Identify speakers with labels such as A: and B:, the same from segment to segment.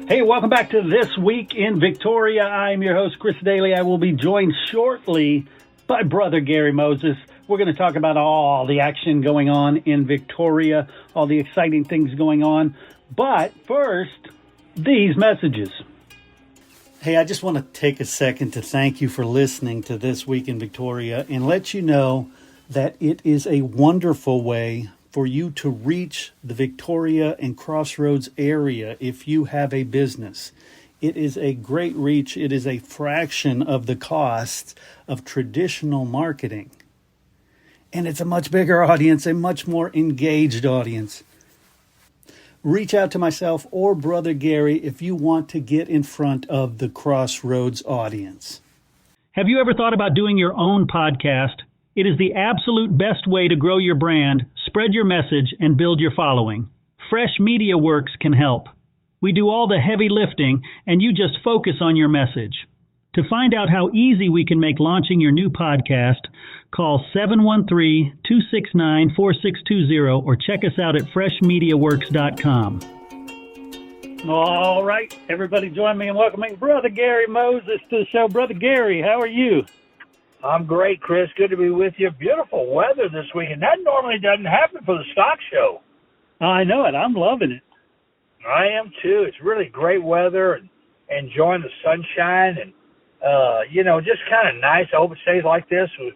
A: Hey, welcome back to This Week in Victoria. I'm your host, Chris Daly. I will be joined shortly by Brother Gary Moses. We're going to talk about all the action going on in Victoria, all the exciting things going on. But first, these messages. Hey, I just want to take a second to thank you for listening to This Week in Victoria and let you know that it is a wonderful way for you to reach the Victoria and Crossroads area if you have a business. It is a great reach. It is a fraction of the cost of traditional marketing. And it's a much bigger audience, a much more engaged audience. Reach out to myself or Brother Gary if you want to get in front of the Crossroads audience. Have you ever thought about doing your own podcast? It is the absolute best way to grow your brand, spread your message, and build your following. Fresh Media Works can help. We do all the heavy lifting, and you just focus on your message. To find out how easy we can make launching your new podcast, call 713-269-4620 or check us out at freshmediaworks.com. All right, everybody join me in welcoming Brother Gary Moses to the show. Brother Gary, how are you?
B: I'm great, Chris. Good to be with you. Beautiful weather this week, and that normally doesn't happen for the stock show.
A: I know it. I'm loving it.
B: I am, too. It's really great weather and enjoying the sunshine and, just kind of nice. I hope it stays like this. With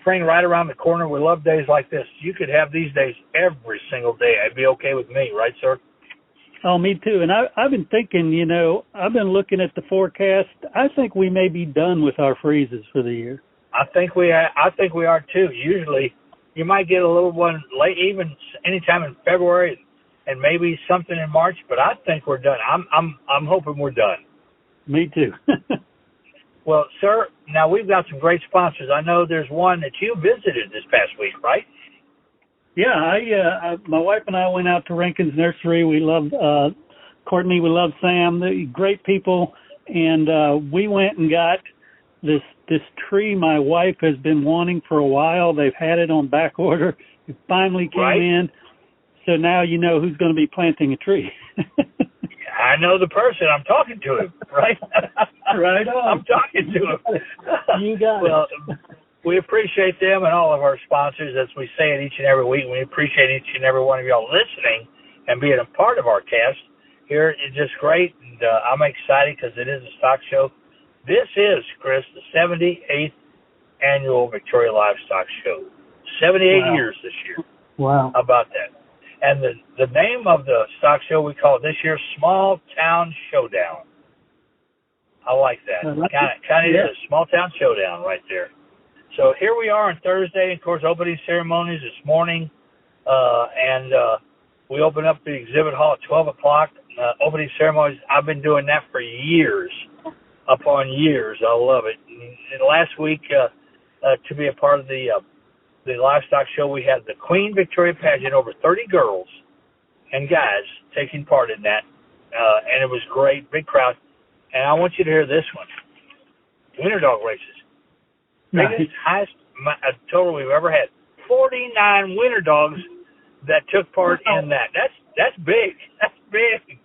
B: spring right around the corner. We love days like this. You could have these days every single day. I'd be okay with me, right, sir?
A: Oh, me too. And I've been thinking, I've been looking at the forecast. I think we may be done with our freezes for the year.
B: I think we are too. Usually, you might get a little one late, even anytime in February, and maybe something in March. But I think we're done. I'm hoping we're done.
A: Me too.
B: Well, sir, now we've got some great sponsors. I know there's one that you visited this past week, right?
A: Yeah, my wife and I went out to Rankin's Nursery. We love Courtney. We love Sam. They're great people. And we went and got this tree my wife has been wanting for a while. They've had it on back order. It finally came in. So now you know who's going to be planting a tree.
B: I know the person. I'm talking to him, right?
A: Right on.
B: I'm talking to him.
A: You got
B: it. We appreciate them and all of our sponsors, as we say it each and every week. We appreciate each and every one of y'all listening and being a part of our cast here. It's just great, and I'm excited because it is a stock show. This is, Chris, the 78th annual Victoria Livestock Show. 78 years this year.
A: Wow.
B: How about that? And the name of the stock show, we call it this year Small Town Showdown. I like that. Kind of is a small town showdown right there. So here we are on Thursday, of course, opening ceremonies this morning. And we open up the exhibit hall at 12 o'clock. Opening ceremonies, I've been doing that for years upon years. I love it. And last week, to be a part of the livestock show, we had the Queen Victoria pageant, over 30 girls and guys taking part in that. And it was great, big crowd. And I want you to hear this one. Winter dog races. Biggest, highest total we've ever had. 49 winter dogs that took part in that. That's big. That's big.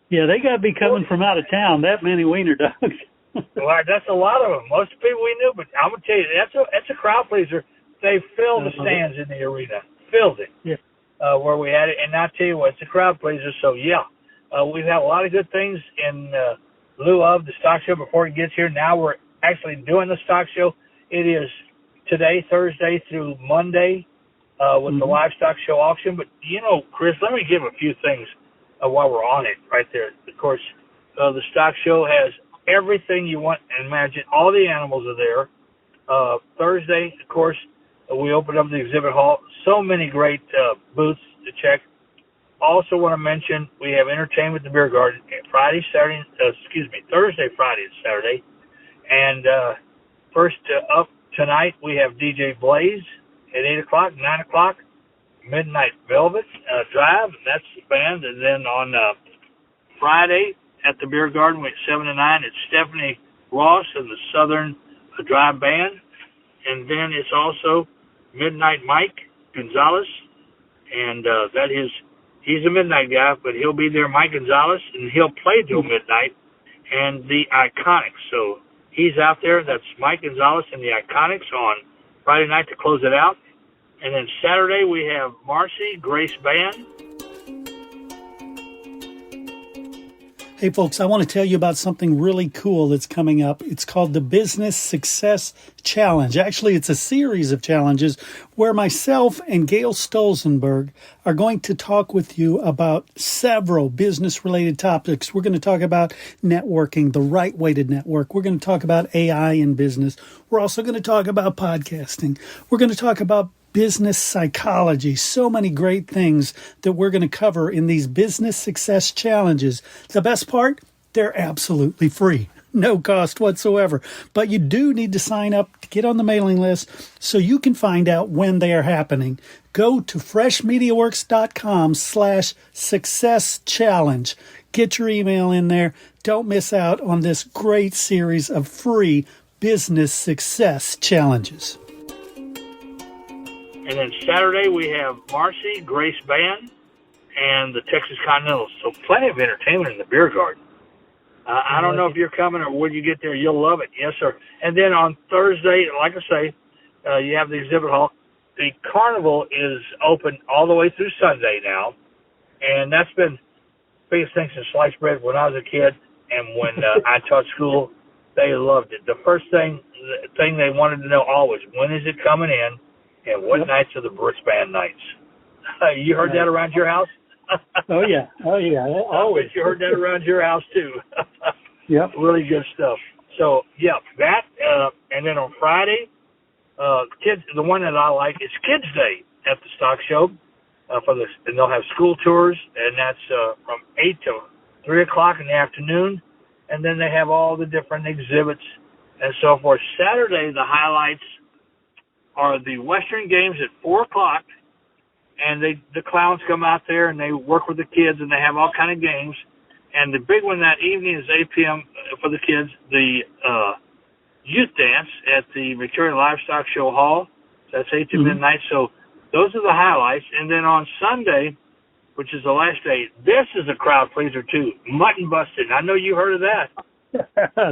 A: Yeah, they got to be coming from out of town, that many wiener dogs.
B: Well, that's a lot of them. Most people we knew, but I'm going to tell you, that's a crowd pleaser. They filled the stands in the arena. Filled it. Yeah. Where we had it. And I'll tell you what, it's a crowd pleaser. So, yeah, we've had a lot of good things in lieu of the stock show before it gets here. Now we're actually doing the stock show. It is today, Thursday through Monday with the livestock show auction. But, Chris, let me give a few things while we're on it right there. Of course, the stock show has everything you want and imagine. All the animals are there. Thursday, of course, we opened up the exhibit hall. So many great booths to check. Also want to mention we have entertainment at the beer garden Thursday, Friday, and Saturday. And first up tonight, we have DJ Blaze at 8 o'clock, 9 o'clock, Midnight Velvet Drive, and that's the band. And then on Friday at the beer garden, at 7 to 9, it's Stephanie Ross and the Southern Drive Band. And then it's also Midnight Mike Gonzalez, and that is He's a midnight guy, but he'll be there, Mike Gonzalez, and he'll play till midnight, and the Iconics. So he's out there. That's Mike Gonzalez and the Iconics on Friday night to close it out. And then Saturday we have Marcy, Grace Band.
A: Hey, folks, I want to tell you about something really cool that's coming up. It's called the Business Success Challenge. Actually, it's a series of challenges where myself and Gail Stolzenberg are going to talk with you about several business-related topics. We're going to talk about networking, the right way to network. We're going to talk about AI in business. We're also going to talk about podcasting. We're going to talk about business psychology, so many great things that we're going to cover in these business success challenges. The best part, they're absolutely free, no cost whatsoever. But you do need to sign up to get on the mailing list so you can find out when they are happening. Go to freshmediaworks.com/success challenge. Get your email in there. Don't miss out on this great series of free business success challenges.
B: And then Saturday we have Marcy, Grace Band, and the Texas Continentals. So plenty of entertainment in the beer garden. I don't know if you're coming or when you get there, you'll love it. Yes, sir. And then on Thursday, like I say, you have the exhibit hall. The carnival is open all the way through Sunday now. And that's been the biggest thing since sliced bread when I was a kid. And when I taught school, they loved it. The first thing they wanted to know always, when is it coming in? And what nights are the Brooks Band nights? You heard that around your house?
A: Oh, yeah.
B: Always. You heard that around your house, too.
A: Yep.
B: Really good stuff. So, yeah, that. And then on Friday, kids. The one that I like is Kids Day at the stock show. And they'll have school tours, and that's from 8 to 3 o'clock in the afternoon. And then they have all the different exhibits and so forth. Saturday, the highlights are the Western games at 4 o'clock, and the clowns come out there and they work with the kids and they have all kind of games. And the big one that evening is 8 p.m. for the kids, the youth dance at the Victoria Livestock Show Hall. So that's 8 to midnight. So those are the highlights. And then on Sunday, which is the last day, this is a crowd pleaser too, mutton busting. I know you heard of that.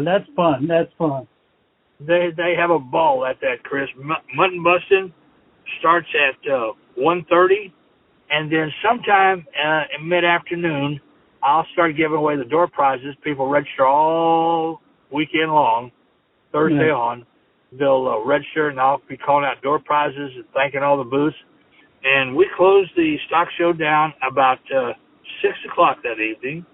A: That's fun.
B: They have a ball at that, Chris. Mutton busting starts at 1:30, and then sometime in mid-afternoon, I'll start giving away the door prizes. People register all weekend long, Thursday on. They'll register, and I'll be calling out door prizes and thanking all the booths. And we close the stock show down about 6 o'clock that evening.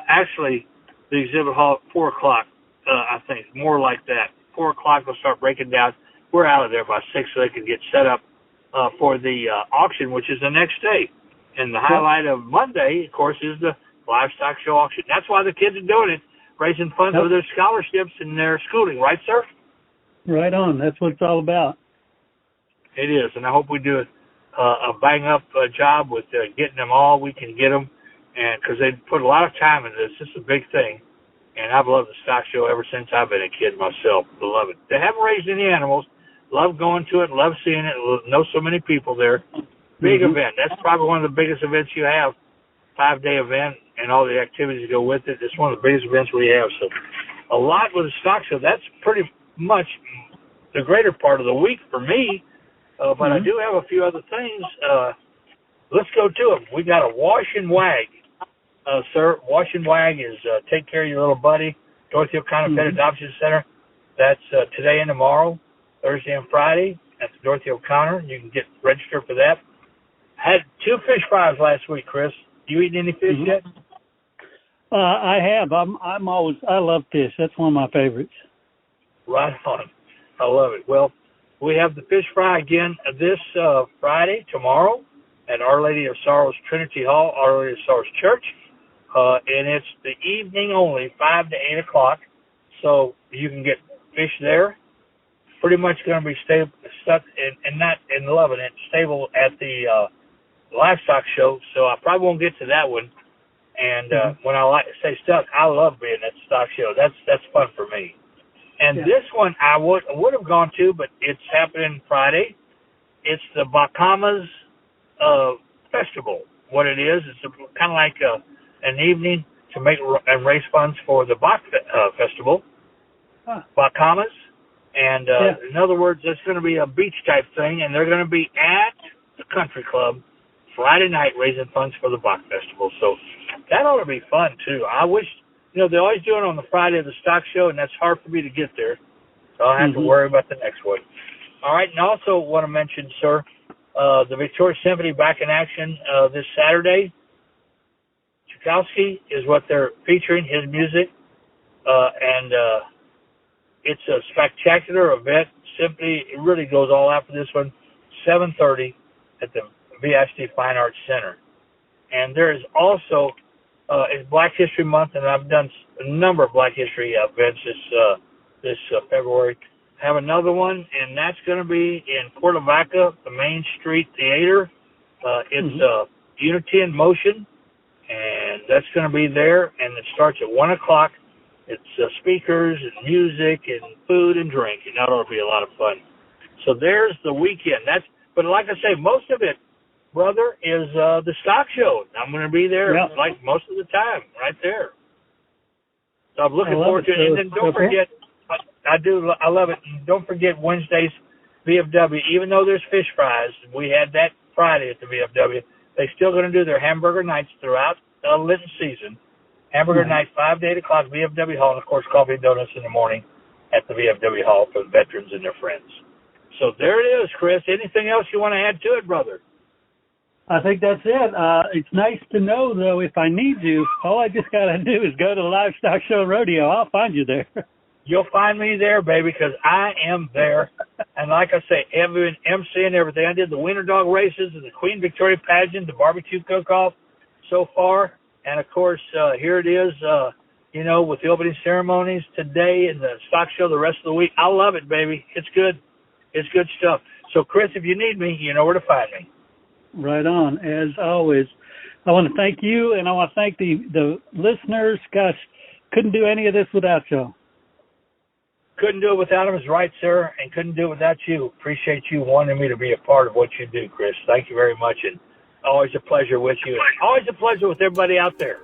B: Actually, the exhibit hall at 4 o'clock. I think more like that. 4 o'clock we'll start breaking down. We're out of there by 6 so they can get set up for the auction, which is the next day. And the highlight of Monday, of course, is the livestock show auction. That's why the kids are doing it, raising funds for their scholarships and their schooling. Right, sir?
A: Right on. That's what it's all about.
B: It is, and I hope we do a bang-up job with getting them all we can get them, and because they put a lot of time into this. This is a big thing. And I've loved the stock show ever since I've been a kid myself. I love it. They haven't raised any animals. Love going to it. Love seeing it. Know so many people there. Big event. That's probably one of the biggest events you have. 5-day event and all the activities that go with it. It's one of the biggest events we have. So a lot with the stock show. That's pretty much the greater part of the week for me. But I do have a few other things. Let's go to them. We got a wash and wag. Sir, Wash and Wag is Take Care of Your Little Buddy, Dorothy O'Connor Pet Adoption Center. That's today and tomorrow, Thursday and Friday at the Dorothy O'Connor. You can get registered for that. Had 2 fish fries last week, Chris. You eaten any fish yet?
A: I have. I love fish. That's one of my favorites.
B: Right on. I love it. Well, we have the fish fry again this Friday, tomorrow, at Our Lady of Sorrows Trinity Hall, Our Lady of Sorrows Church. And it's the evening only, 5 to 8 o'clock. So you can get fish there. Pretty much going to be stable, stuck and not in loving it, stable at the livestock show. So I probably won't get to that one. And when I say stuck, I love being at the stock show. That's fun for me. And this one I would have gone to, but it's happening Friday. It's the Bahamas Festival, what it is. It's kind of like an evening to make and raise funds for the Bach Festival, Bahamas. And in other words, it's going to be a beach type thing, and they're going to be at the country club Friday night raising funds for the Bach Festival. So that ought to be fun, too. I wish, they always do it on the Friday of the stock show, and that's hard for me to get there. So I'll have to worry about the next one. All right, and also want to mention, sir, the Victoria Symphony back in action this Saturday. Tchaikovsky is what they're featuring, his music, and it's a spectacular event. It really goes all out for this one. 7:30 at the VIC Fine Arts Center. And there is also, it's Black History Month, and I've done a number of Black History events this February. I have another one, and that's going to be in Cuernavaca, the Main Street Theater. It's Unity in Motion, and that's going to be there, and it starts at 1 o'clock. It's speakers and music and food and drink, and that ought to be a lot of fun. So there's the weekend. But like I say, most of it, brother, is the stock show. I'm going to be there like most of the time, right there. So I'm looking forward to it. And then don't forget, I love it. And don't forget Wednesday's VFW. Even though there's fish fries, we had that Friday at the VFW. They're still going to do their hamburger nights throughout the Lenten season. Hamburger night, 5 to 8 o'clock, VFW Hall, and of course, coffee and donuts in the morning at the VFW Hall for the veterans and their friends. So there it is, Chris. Anything else you want to add to it, brother?
A: I think that's it. It's nice to know, though, if I need to, all I just got to do is go to the Livestock Show Rodeo. I'll find you there.
B: You'll find me there, baby, because I am there. And like I say, MC and everything. I did the Winter Dog races and the Queen Victoria pageant, the barbecue cook-off so far. And, of course, here it is, with the opening ceremonies today and the stock show the rest of the week. I love it, baby. It's good. It's good stuff. So, Chris, if you need me, you know where to find me.
A: Right on, as always. I want to thank you, and I want to thank the listeners. Gosh, couldn't do any of this without you.
B: Couldn't do it without him is right, sir, and couldn't do it without you. Appreciate you wanting me to be a part of what you do, Chris. Thank you very much, and always a pleasure with you. Always a pleasure with everybody out there.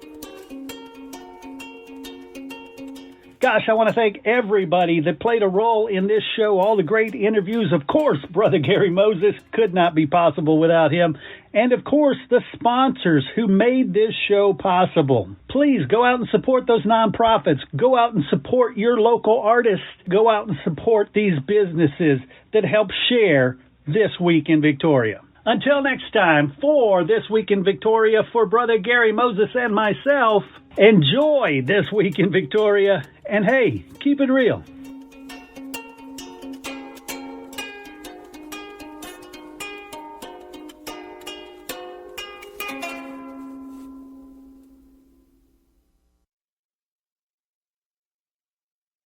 A: Gosh, I want to thank everybody that played a role in this show, all the great interviews. Of course, Brother Gary Moses could not be possible without him. And, of course, the sponsors who made this show possible. Please go out and support those nonprofits. Go out and support your local artists. Go out and support these businesses that help share This Week in Victoria. Until next time, for This Week in Victoria, for Brother Gary Moses and myself, enjoy This Week in Victoria, and hey, keep it real.